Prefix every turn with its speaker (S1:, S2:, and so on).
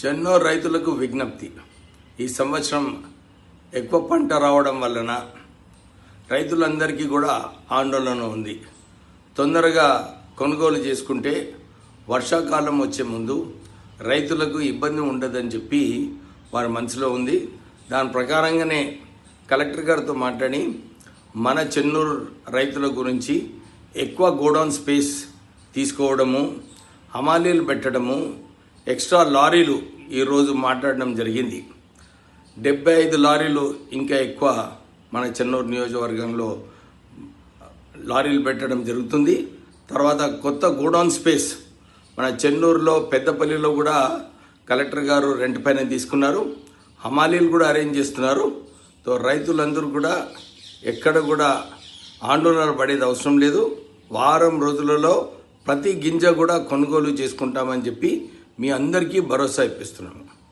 S1: చెన్నూరు రైతులకు విజ్ఞప్తి. ఈ సంవత్సరం ఎక్కువ పంట రావడం వలన రైతులందరికీ కూడా ఆందోళన ఉంది. తొందరగా కొనుగోలు చేసుకుంటే వర్షాకాలం వచ్చే ముందు రైతులకు ఇబ్బంది ఉండదని చెప్పి వారి మనసులో ఉంది. దాని ప్రకారంగానే కలెక్టర్ గారితో మాట్లాడి మన చెన్నూరు రైతుల గురించి ఎక్కువ గోడౌన్ స్పేస్ తీసుకోవడము, హమాలీలు పెట్టడము, ఎక్స్ట్రా లారీలు ఈరోజు మాట్లాడడం జరిగింది. 75 లారీలు ఇంకా ఎక్కువ మన చెన్నూరు నియోజకవర్గంలో లారీలు పెట్టడం జరుగుతుంది. తర్వాత కొత్త గోడౌన్ స్పేస్ మన చెన్నూరులో పెద్దపల్లిలో కూడా కలెక్టర్ గారు రెంట్ పైన తీసుకున్నారు. హమాలీలు కూడా అరేంజ్ చేస్తున్నారు. సో రైతులందరూ కూడా ఎక్కడ కూడా ఆందోళన పడేది అవసరం లేదు. వారం రోజులలో ప్రతి గింజ కూడా కొనుగోలు చేసుకుంటామని చెప్పి మీ అందరికీ భరోసా ఇప్పిస్తున్నాము.